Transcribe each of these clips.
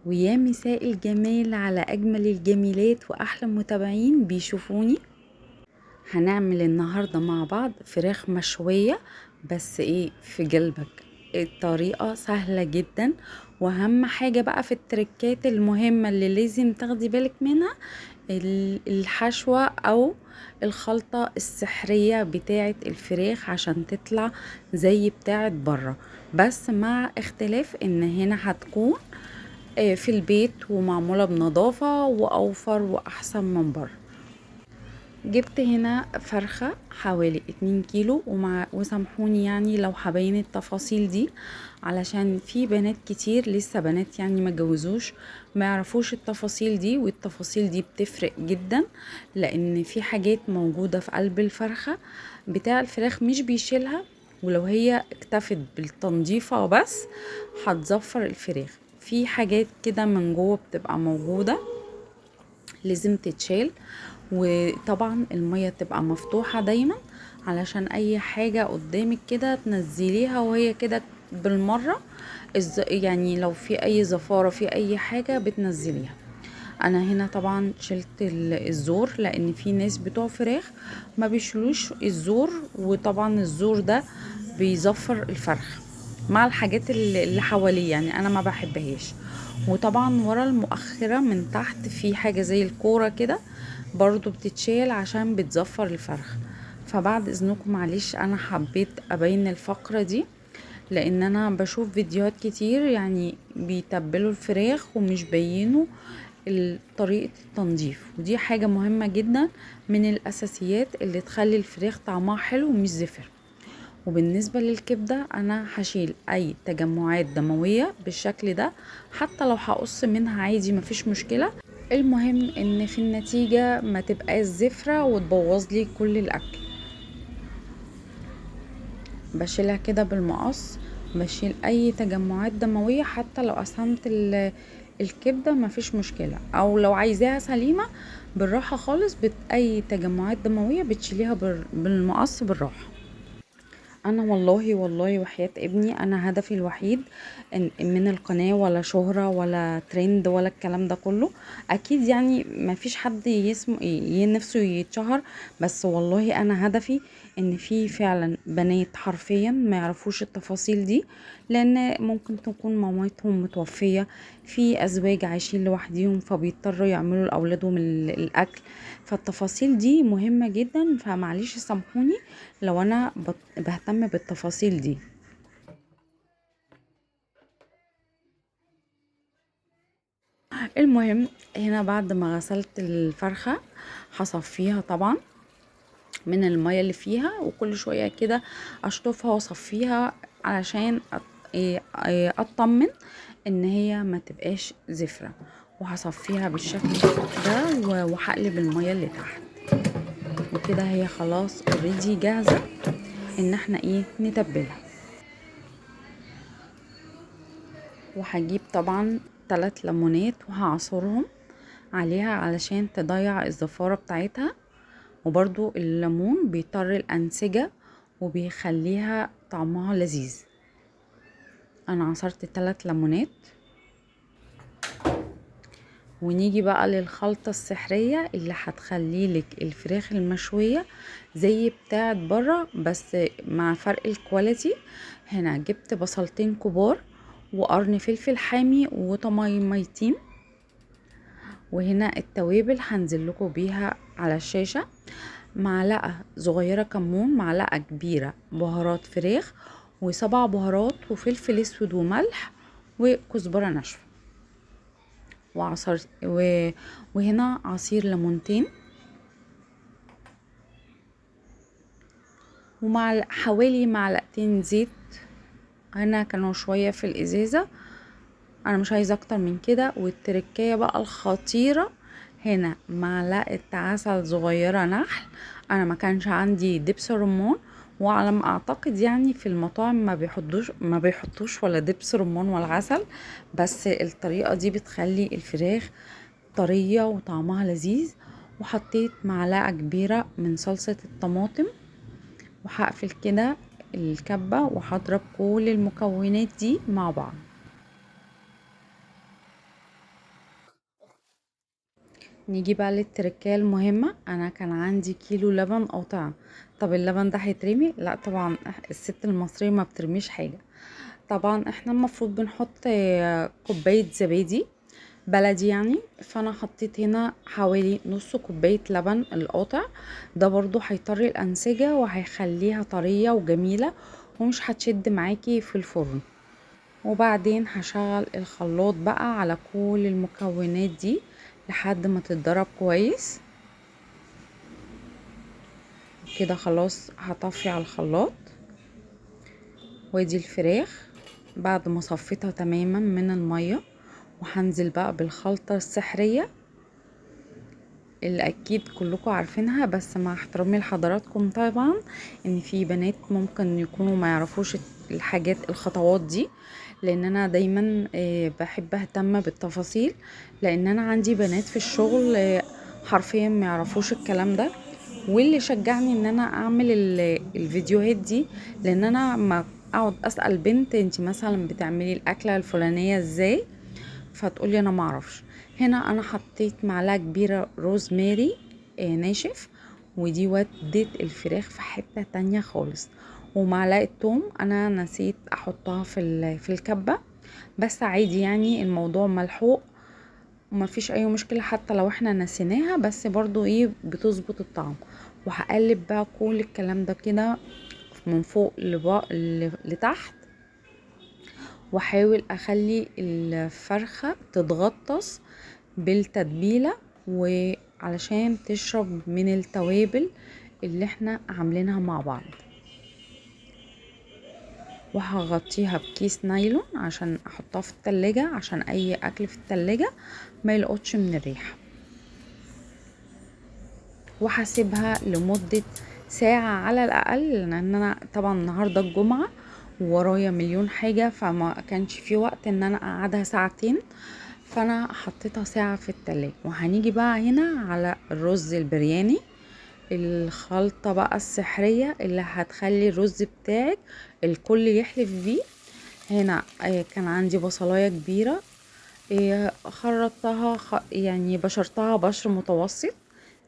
ويا مساء الجمال على أجمل الجميلات وأحلى متابعين بيشوفوني. هنعمل النهاردة مع بعض فراخ مشوية، بس ايه في جلبك. الطريقة سهلة جدا، واهم حاجة بقى في التركات المهمة اللي لازم تاخدي بالك منها الحشوة او الخلطة السحرية بتاعة الفراخ عشان تطلع زي بتاعة بره، بس مع اختلاف ان هنا هتكون في البيت ومعمولة بنظافة وأوفر وأحسن من بره. جبت هنا فرخة حوالي 2 كيلو وسامحوني يعني لو هبين التفاصيل دي، علشان في بنات كتير لسه بنات يعني ما جوزوش ما يعرفوش التفاصيل دي، والتفاصيل دي بتفرق جدا، لان في حاجات موجودة في قلب الفرخة بتاع الفراخ مش بيشيلها، ولو هي اكتفت بالتنظيفة بس هتزفر الفراخ. في حاجات كده من جوه بتبقى موجودة لازم تتشال، وطبعا المية تبقى مفتوحة دايما علشان اي حاجة قدامك كده تنزليها وهي كده بالمرة. يعني لو في اي زفارة في اي حاجة بتنزليها. انا هنا طبعا شلت الزور، لان في ناس بتوع فراخ ما بيشلوش الزور، وطبعا الزور ده بيزفر الفرخ مع الحاجات اللي حواليه، يعني انا ما بحبهاش. وطبعا ورا المؤخرة من تحت في حاجة زي الكورة كده برضو بتتشال عشان بتزفر الفرخ. فبعد اذنكم معلش انا حبيت ابين الفقرة دي، لان انا بشوف فيديوهات كتير يعني بيتبلوا الفراخ ومش بينوا طريقة التنظيف، ودي حاجة مهمة جدا من الاساسيات اللي تخلي الفراخ طعمها حلو ومش زفر. وبالنسبة للكبدة انا هشيل اي تجمعات دموية بالشكل ده، حتى لو هقص منها عادي مفيش مشكلة، المهم ان في النتيجة ما تبقاش زفرة وتبوظ لي كل الاكل. بشيلها كده بالمقص، بشيل اي تجمعات دموية، حتى لو قسمت الكبدة مفيش مشكلة، او لو عايزاها سليمة بالراحة خالص اي تجمعات دموية بتشيليها بالمقص بالراحة. انا والله وحياة ابني انا هدفي الوحيد من القناة ولا شهرة ولا ترند ولا الكلام ده كله. اكيد يعني ما فيش حد نفسه يتشهر، بس والله انا هدفي ان في فعلا بنات حرفيا ما يعرفوش التفاصيل دي، لان ممكن تكون مامتهم متوفية، في ازواج عايشين لوحديهم فبيضطروا يعملوا لاولادهم الاكل. فالتفاصيل دي مهمة جدا، فمعليش سامحوني لو انا بهتم بالتفاصيل دي. المهم هنا بعد ما غسلت الفرخة هصفيها طبعا من المية اللي فيها، وكل شوية كده اشطفها واصفيها علشان اطمن ان هي ما تبقاش زفرة. وهصفيها بالشكل ده وهقلب المية اللي تحت، وكده هي خلاص اوريدي جاهزة ان احنا نتبلها. وهجيب طبعا 3 ليمونات وهعصرهم عليها علشان تضيع الزفارة بتاعتها، وبرضو الليمون بيطر الأنسجة وبيخليها طعمها لذيذ. انا عصرت 3 ليمونات. ونيجي بقى للخلطة السحرية اللي هتخليلك الفراخ المشوية زي بتاعة برا، بس مع فرق الكواليتي. هنا جبت بصلتين كبار وقرن فلفل حامي وطماطميتين، وهنا التوابل هنزل لكم بيها على الشاشة. معلقة صغيرة كمون، معلقة كبيرة بهارات فراخ، و7 بهارات وفلفل اسود وملح وكزبرة ناشفة وعصر وهنا عصير ليمونتين، حوالي معلقتين زيت، هنا كانوا شوية في الازازة، انا مش عايزة اكتر من كده. والتركية بقى الخطيرة هنا معلقة عسل صغيرة نحل، انا ما كانش عندي دبس رمان، وعلى ما اعتقد يعني في المطاعم ما بيحطوش ولا دبس رمان ولا عسل، بس الطريقة دي بتخلي الفراخ طرية وطعمها لذيذ. وحطيت معلقة كبيرة من صلصة الطماطم، وهقفل كده الكبة وهضرب كل المكونات دي مع بعض. نيجي بقى للتركية المهمة. انا كان عندي كيلو لبن قاطع. طب اللبن ده هيترمي؟ لا طبعا، الست المصرية ما بترميش حاجة. طبعا احنا المفروض بنحط كوباية زبادي بلدي يعني. فانا حطيت هنا حوالي نص كوباية لبن القاطع. ده برضو هيطري الانسجة وهيخليها طرية وجميلة ومش هتشد معاكي في الفرن. وبعدين هشغل الخلاط بقى على كل المكونات دي لحد ما تتضرب كويس كده. خلاص هطفي على الخلاط. وادي الفراخ بعد ما صفيتها تماما من المية، وهنزل بقى بالخلطة السحرية اللي اكيد كلكم عارفينها، بس مع احترامي لحضراتكم طبعا ان في بنات ممكن يكونوا ما يعرفوش الخطوات دي، لان انا دايما بحب اهتم بالتفاصيل، لان انا عندي بنات في الشغل حرفيا ما يعرفوش الكلام ده. واللي شجعني ان انا اعمل الفيديوهات دي، لان انا ما اقعد اسال بنت انتي مثلا بتعملي الاكله الفلانيه ازاي، فتقولي انا معرفش. هنا انا حطيت معلقه كبيره روزماري ناشف، ودي ودت الفراخ في حته تانية خالص. ومعلقه توم انا نسيت احطها في الكبه، بس عادي يعني الموضوع ملحوق وما فيش اي مشكله حتى لو احنا نسيناها، بس برضو ايه بتظبط الطعم. وهقلب بقى كل الكلام ده كده من فوق لتحت، واحاول اخلي الفرخة تتغطس بالتتبيلة وعلشان تشرب من التوابل اللي احنا عاملينها مع بعض. وهغطيها بكيس نايلون عشان احطها في التلاجة، عشان اي اكل في التلاجة ما يلقطش من الريحة. وهسيبها لمدة ساعة على الاقل، لان انا طبعا النهاردة الجمعة وورايا مليون حاجة، فما كانش في وقت ان انا اقعدها ساعتين، فانا حطيتها ساعة في التلاجة. وهنيجي بقى هنا على الرز البرياني، الخلطة بقى السحرية اللي هتخلي الرز بتاعك الكل يحلف بيه. هنا كان عندي بصلاية كبيرة، خرطتها يعني بشرتها بشر متوسط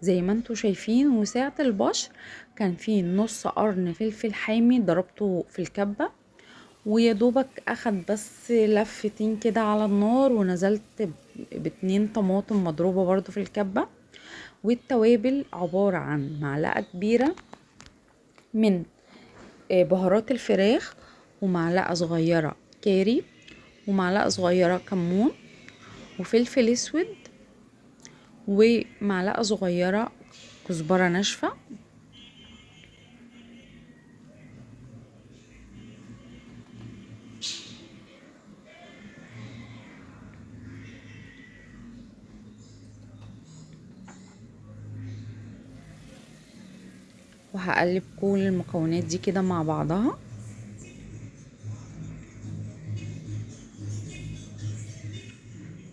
زي ما انتوا شايفين. وساعة البشر كان فيه نص قرن فلفل حامي ضربته في الكبة، ويا دوبك اخد بس لفتين كده على النار، ونزلت باتنين طماطم مضروبة برضو في الكبة. والتوابل عبارة عن معلقة كبيرة من بهارات الفراخ، ومعلقة صغيرة كاري، ومعلقة صغيرة كمون وفلفل اسود، ومعلقة صغيرة كزبرة ناشفة. وهقلب كل المكونات دي كده مع بعضها.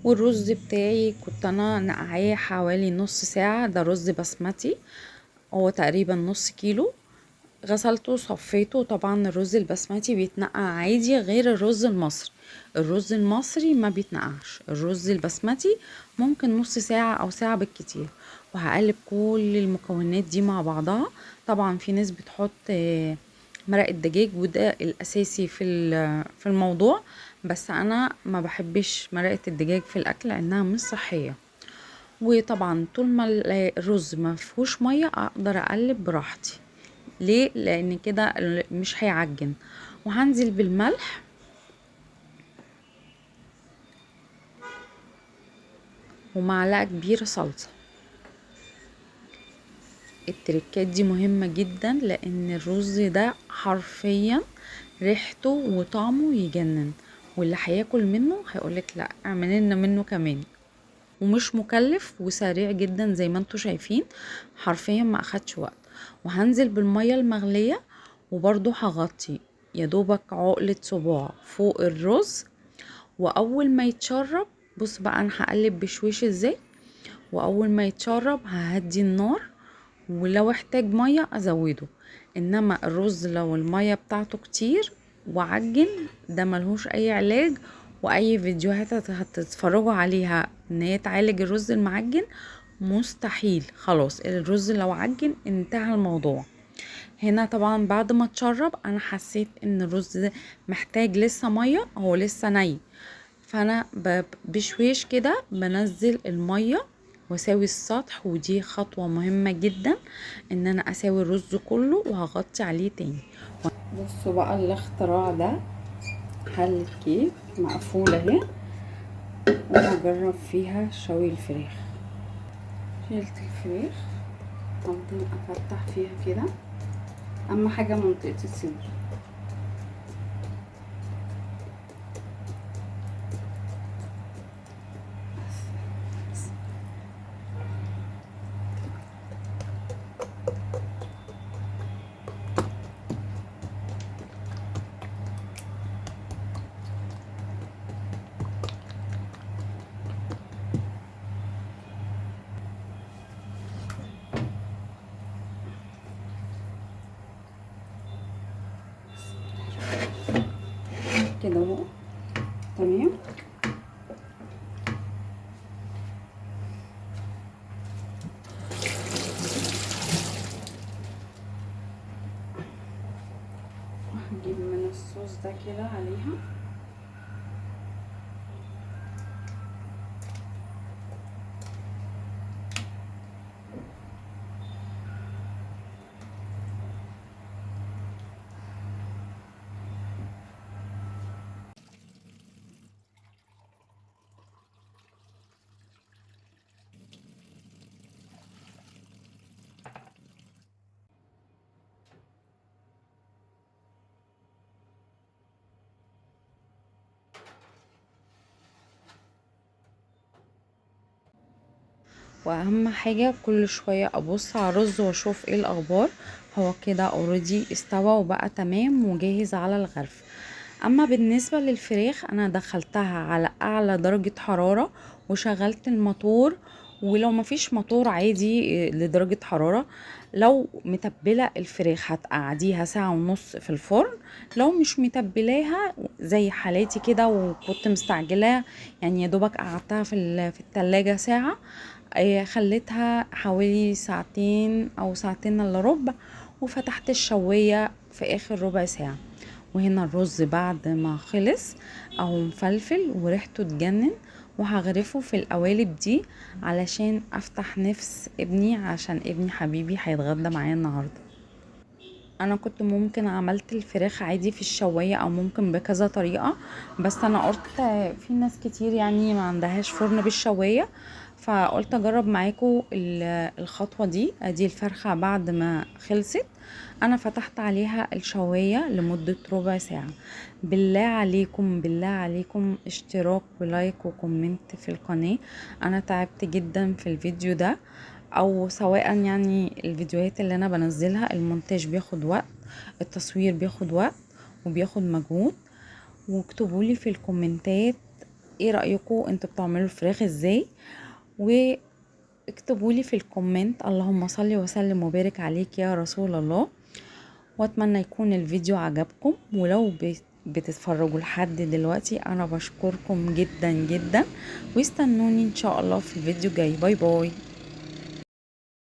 والرز بتاعي كنت انا نقعاه حوالي نص ساعة، ده رز بسمتي، هو تقريبا نص كيلو. غسلته وصفيته. طبعا الرز البسمتي بيتنقع عادي غير الرز المصري. الرز المصري ما بيتنقعش، الرز البسمتي ممكن نص ساعة او ساعة بالكتير. وهقلب كل المكونات دي مع بعضها. طبعا في ناس بتحط مرق الدجاج، وده الاساسي في الموضوع، بس انا ما بحبش مرقة الدجاج في الاكل لانها مش صحية. وطبعا طول ما الرز ما فيهوش ميه اقدر اقلب براحتي. ليه؟ لان كده مش هيعجن. وهنزل بالملح ومعلقه كبيره صلصه. التركات دي مهمه جدا، لان الرز ده حرفيا ريحته وطعمه يجنن، واللي هياكل منه هيقولك لا اعملي لنا منه كمان. ومش مكلف وسريع جدا زي ما انتوا شايفين، حرفيا ما اخدش وقت. وهنزل بالمية المغلية، وبرضو هغطي يا دوبك عقلة صباع فوق الرز. واول ما يتشرب، بص بقى انا هقلب بشويش ازاي، واول ما يتشرب ههدي النار، ولو احتاج مية ازوده. انما الرز لو المية بتاعته كتير وعجن، ده ملهوش اي علاج. واي فيديوهات هتتفرجوا عليها ان هي تعالج الرز المعجن مستحيل. خلاص الرز لو عجن انتهى الموضوع. هنا طبعا بعد ما اتشرب انا حسيت ان الرز ده محتاج لسه ميه، هو لسه ني، فانا بشويش كده بنزل الميه واساوي السطح. ودي خطوة مهمة جدا ان انا اساوي الرز كله وهغطي عليه تاني. بصوا بقى الاختراع ده، حلة كيك مقفولة اهي، وهجرب فيها شوي الفراخ. شلت الفراخ، افضل افتح فيها كده، اهم حاجة منطقة الصدر. كده اهو تمام. وهجيب من الصوص ده كده عليها. واهم حاجة كل شوية ابص على الرز واشوف ايه الاخبار. هو كده اوريدي استوى وبقى تمام وجاهز على الغرف. اما بالنسبة للفراخ انا دخلتها على اعلى درجة حرارة وشغلت الموتور، ولو مفيش موتور عادي لدرجة حرارة. لو متبلة الفراخ هتقعديها ساعة ونص في الفرن. لو مش متبلاها زي حالاتي كده وكنت مستعجلة، يعني يا دوبك قعدتها في التلاجة ساعة، خليتها حوالي ساعتين او ساعتين الا ربع، وفتحت الشواية في اخر ربع ساعة. وهنا الرز بعد ما خلص او مفلفل وريحته تجنن، وهغرفه في القوالب دي علشان افتح نفس ابني، عشان ابني حبيبي هيتغدى معايا النهارده. انا كنت ممكن عملت الفراخ عادي في الشواية او ممكن بكذا طريقة، بس انا قلت في ناس كتير يعني ما عندهاش فرن بالشواية، فقلت اجرب معاكم الخطوة دي. ادي الفرخة بعد ما خلصت انا فتحت عليها الشواية لمدة ربع ساعة. بالله عليكم بالله عليكم اشتراك ولايك وكومنت في القناة. انا تعبت جدا في الفيديو ده، او سواء يعني الفيديوهات اللي انا بنزلها المونتاج بياخد وقت، التصوير بياخد وقت وبياخد مجهود. واكتبوا لي في الكومنتات ايه رأيكم انتوا بتعملوا الفراخ ازاي، واكتبوا لي في الكومنت اللهم صل وسلم وبارك عليك يا رسول الله. واتمنى يكون الفيديو عجبكم، ولو بتتفرجوا لحد دلوقتي انا بشكركم جدا جدا، واستنوني ان شاء الله في الفيديو جاي. باي باي.